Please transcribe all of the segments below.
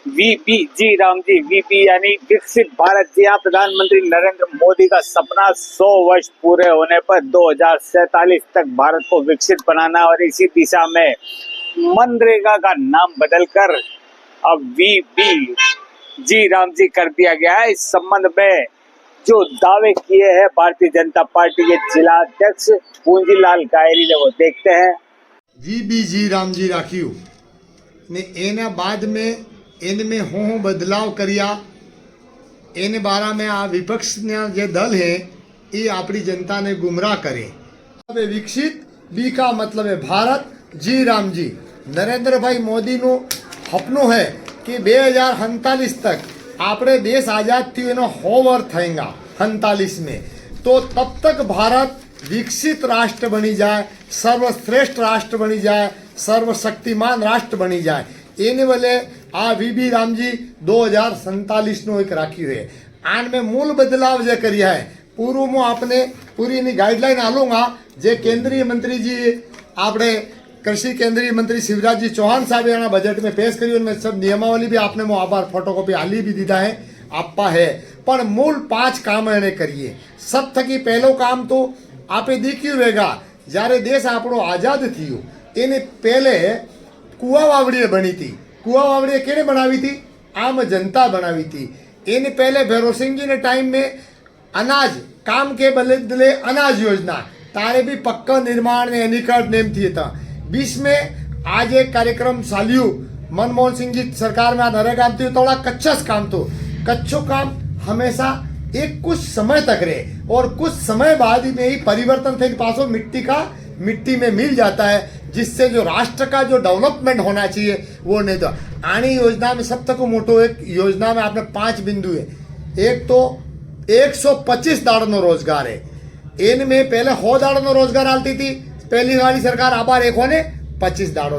VP जी Ram ji, VP यानी विकसित भारत। जी हाँ, प्रधानमंत्री नरेंद्र मोदी का सपना 100 वर्ष पूरे होने पर 2047 तक भारत को विकसित बनाना, और इसी दिशा में मनरेगा का नाम बदलकर अब वीपी जी राम जी कर दिया गया है। इस संबंध में जो दावे किए हैं भारतीय जनता पार्टी के जिला अध्यक्ष पूंजीलाल गायरी ने, वो देखते हैं। વીબીજી રામજી રાખ્યું ને એના બાદ મેં એનमें હું બદલાવ કર્યા એને બારામાં આ વિપક્ષના જે દલ है એ આપણી जनताને गुमराह करे। હવે વિકસિત બી का मतलब है भारत जी राम जी। नरेंद्र भाई मोदी નું સપનું है कि 2047 तक આપણે देश आजाद थी એનો 100 વર્ષ થયેगा 47 में, तो तब तक भारत विकसित राष्ट्र बनी जाए, सर्वश्रेष्ठ राष्ट्र बनी जाए, सर्वशक्तिमान राष्ट्र बनी जाए। एने वाले आ वीबी रामजी 2047 नो एक राखी है। आन में मूल बदलाव जे करिया है पूर्व में आपने पूरी इनी गाइडलाइन आलूंगा जे केंद्रीय मंत्री जी आपने कृषि केंद्रीय मंत्री शिवराज जी चौहान साहब यहाँ बजट में पेश करी, उनमें सब नियमावली भी आपने वो आभार फोटोकॉपी हाली भी दीदा है आपा है। पर मूल 5 काम एने करिए। सब थकी पहलो काम तो आपे देखियो रहेगा, જ્યારે देश આપણો આઝાદ થયો એને પહેલે કુવા વાવડીએ બની હતી। કુવા વાવડીએ કેને બનાવી હતી? આમ જનતા બનાવી હતી। એને પહેલે ભૈરોવ સિંહ जी ने टाइम में अनाज काम के बदले अनाज योजना तारे भी पक्का निर्माण ने एनिकट नेम थी था। 20 में आज एक कार्यक्रम चाल्यू मनमोहन सिंह जी सरकार में आ नरेगा थी, थोड़ा कच्चा काम तो कच्चो काम हमेशा एक कुछ समय तक रहे और कुछ समय बाद में ही परिवर्तन थे पासों मिट्टी में मिल जाता है, जिससे जो राष्ट्र का जो डेवलपमेंट होना चाहिए वो नहीं। तो आनी योजना में सब तक मोटो एक योजना में आपने 5 बिंदु है। एक तो 125 दाड़ो रोजगार है। इनमें पहले 100 दाड़ो रोजगार आती थी पहली वाली सरकार, आबार एक होने 25 दाड़ो।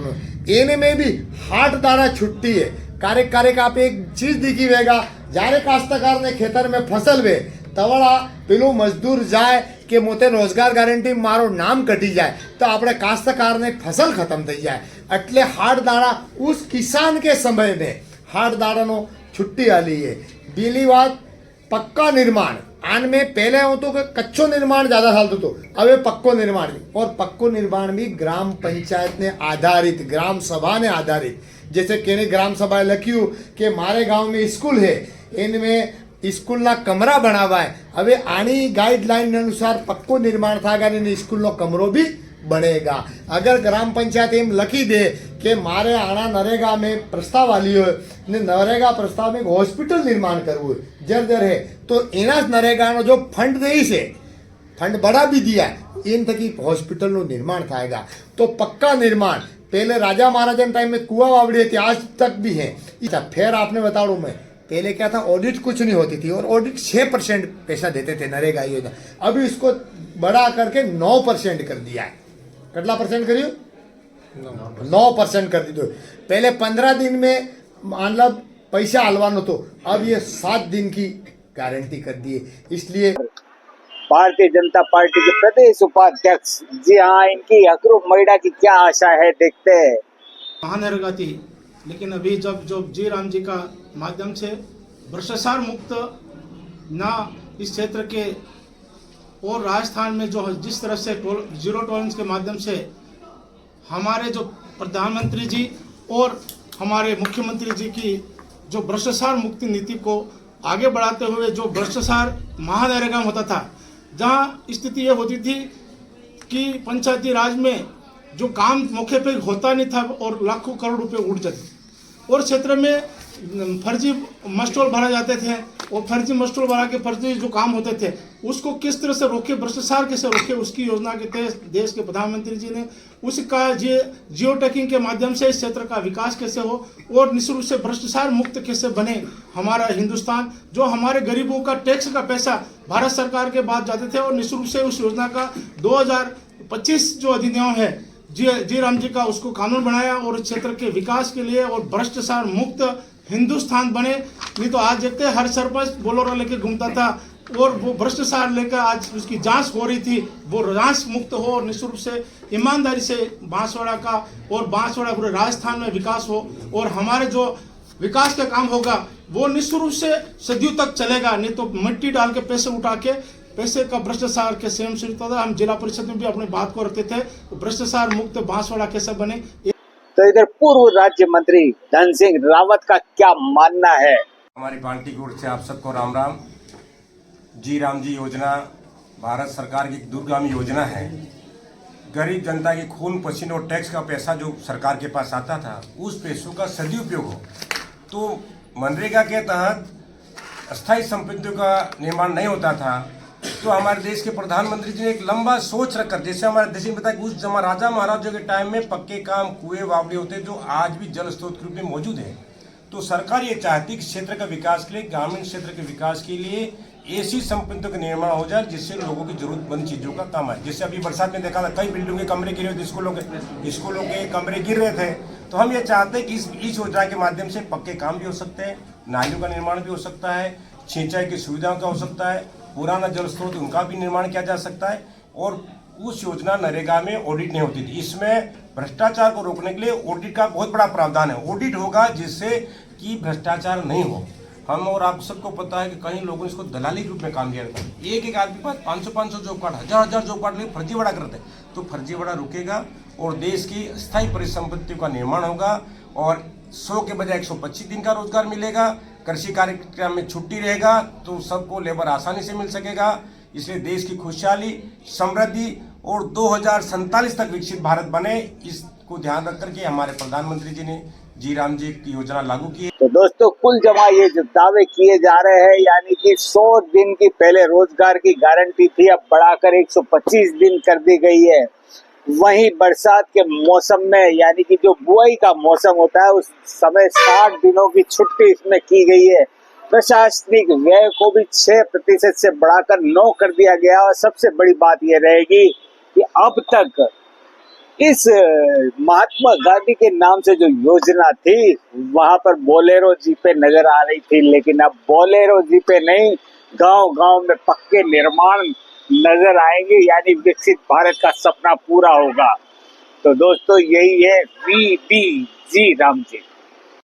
इनमें भी 8 दाड़ा छुट्टी है। कार्य आप एक चीज दिखी रहेगा, जारे काश्तकार ने खेतर में फसल वे तवड़ा पेलू मजदूर जाए कि मोते रोजगार गारंटी मारो नाम कटी जाए तो अपने काश्तकार ने फसल खत्म थी जाए। એટલે 8 दाड़ा उस किसान के समय में 8 दाड़ा नो छुट्टी आली है। बीली बात पक्का निर्माण। आन में पहले हो तो कच्चो निर्माण ज्यादा चालतो तो अब पक्को निर्माण, और पक्को निर्माण भी ग्राम पंचायत ने आधारित, ग्राम सभा ने आधारित। जैसे केने ग्राम सभा लख्यू कि मारे गांव में स्कूल है, इनमें स्कूल ना कमरा बनावा है। હવે આની ગાઈડલાઈન અનુસાર પક્કો निर्माण थागा ने स्कूल नो कमरो भी बनेगा। अगर ग्राम पंचायत एम लखी दे कि मारे आना नरेगा में प्रस्ताव आली हो ने नरेगा प्रस्ताव में हॉस्पिटल निर्माण करવું जर है तो एना नरेगा नो जो फंड दई से फंड बढ़ा भी दिया इन थकी हॉस्पिटल नो निर्माण थाएगा। तो पक्का निर्माण पहले राजा महाराजा टाइम में कुआ वावड़ी थी, आज तक भी है। फिर आपने बताऊँ मैं पहले क्या था, ऑडिट कुछ नहीं होती थी और ऑडिट 6% पैसा देते थे नरेगा योजना। अभी इसको बढ़ा करके 9% कर दिया है। कितना परसेंट करियो? 9% कर दी। तो पहले 15 दिन में मतलब पैसा हलवानो तो अब ये 7 दिन की गारंटी कर दी है। इसलिए भारतीय जनता पार्टी के प्रदेश उपाध्यक्ष, जी हाँ, इनकी हकरूप महिला की क्या आशा है, देखते हैं। महानरेगा थी, लेकिन अभी जब जी राम जी का माध्यम से भ्रष्टाचार मुक्त ना इस क्षेत्र के और राजस्थान में जो जिस तरह से जीरो टॉलरेंस के माध्यम से हमारे जो प्रधानमंत्री जी और हमारे मुख्यमंत्री जी की जो भ्रष्टाचार मुक्ति नीति को आगे बढ़ाते हुए जो भ्रष्टाचार महानरेगा में होता था, जहाँ स्थिति ये होती थी कि पंचायती राज में जो काम मौके पे होता नहीं था और लाखों करोड़ रुपए उड़ जाते, और क्षेत्र में फर्जी मस्टोल भरा जाते थे और फर्जी मस्टोल भरा के फर्जी जो काम होते थे उसको किस तरह से रोके, भ्रष्टाचार कैसे रोके, उसकी योजना के तहत देश के प्रधानमंत्री जी ने उसका जियो टैगिंग के माध्यम से इस क्षेत्र का विकास कैसे हो और निश्चित रूप से भ्रष्टाचार मुक्त कैसे बने हमारा हिंदुस्तान। जो हमारे गरीबों का टैक्स का पैसा भारत सरकार के बाद जाते थे, और निश्चित रूप से उस योजना का 2025 जो अधिनियम है जी राम जी का उसको कानून बनाया और क्षेत्र के विकास के लिए और भ्रष्टाचार मुक्त हिंदुस्तान बने। नहीं तो आज देखते हर सरपंच बोलोरो लेके घूमता था और वो भ्रष्टाचार लेकर आज उसकी जांच हो रही थी, वो जांच मुक्त हो और निश्चित रूप से ईमानदारी से बांसवाड़ा का और बांसवाड़ा पूरे राजस्थान में विकास हो और हमारे जो विकास का काम होगा वो निश्चित रूप से सदियों तक चलेगा। नहीं तो मिट्टी डाल के पैसे उठा के पैसे का भ्रष्टाचार के सेम से होता था। हम जिला परिषद में भी अपनी बात को रखते थे, भ्रष्टाचार मुक्त बांसवाड़ा कैसे बने। तो इधर पूर्व राज्य मंत्री धन सिंह रावत का क्या मानना है? हमारी पार्टी की ओर से आप सबको राम राम। जी राम जी योजना भारत सरकार की एक दूरगामी योजना है। गरीब जनता के खून पसीने और टैक्स का पैसा जो सरकार के पास आता था, उस पैसों का सदुपयोग हो। तो मनरेगा के तहत अस्थायी संपत्तियों का निर्माण नहीं होता था, तो हमारे देश के प्रधानमंत्री जी ने एक लंबा सोच रखकर, जैसे हमारे देश में बताया कि उस राजा महाराजों के टाइम में पक्के काम कुएं बावड़े होते जो आज भी जल स्रोत के रूप में मौजूद है। तो सरकार ये चाहती कि क्षेत्र का विकास के लिए, ग्रामीण क्षेत्र के विकास के लिए ऐसी संपत्तियों का निर्माण हो जाए जिससे लोगों की जरूरतमंद चीजों का काम आए। जैसे अभी बरसात में देखा था, कई बिल्डिंगों के कमरे गिरे थे, स्कूलों के कमरे गिर रहे थे। तो हम ये चाहते हैं कि इस योजना के माध्यम से पक्के काम भी हो सकते हैं, नालियों का निर्माण भी हो सकता है, सिंचाई की सुविधाओं का हो सकता है, पुराना जल स्रोत उनका भी निर्माण किया जा सकता है। और उस योजना नरेगा में ऑडिट नहीं होती थी। इसमें भ्रष्टाचार को रोकने के लिए ऑडिट का बहुत बड़ा प्रावधान है। ऑडिट होगा जिससे कि भ्रष्टाचार नहीं हो। हम और आप सबको पता है कि कई लोगों ने इसको दलाली के रूप में काम किया था। एक आदमी के पास 500 जॉब कार्ड, हजार जॉब कार्ड लेके फर्जीवाड़ा करते हैं। तो फर्जीवाड़ा रुकेगा और देश की स्थायी परिसंपत्तियों का निर्माण होगा और 100 के बजाय 125 दिन का रोजगार मिलेगा। कृषि कार्यक्रम में छुट्टी रहेगा तो सबको लेबर आसानी से मिल सकेगा। इसलिए देश की खुशहाली, समृद्धि और 2047 तक विकसित भारत बने, इसको ध्यान रख करके हमारे प्रधानमंत्री जी ने जी राम जी की योजना लागू की है। तो दोस्तों, कुल जमा ये जो दावे किए जा रहे हैं, यानी कि 100 दिन की पहले रोजगार की गारंटी थी, अब बढ़ाकर 125 दिन कर दी गई है। वहीं बरसात के मौसम में, यानी कि जो बुआई का मौसम होता है, उस समय 60 दिनों की छुट्टी इसमें की गई है। प्रशासनिक व्यय को भी 6% से बढ़ाकर 9 कर दिया गया। और सबसे बड़ी बात यह रहेगी कि अब तक इस महात्मा गांधी के नाम से जो योजना थी, वहां पर बोलेरो जीपे नजर आ रही थी, लेकिन अब बोलेरो जीपे नहीं, गांव-गांव में पक्के निर्माण नजर आएंगे, यानी विकसित भारत का सपना पूरा होगा। तो दोस्तों, यही है वीपी जी राम जी।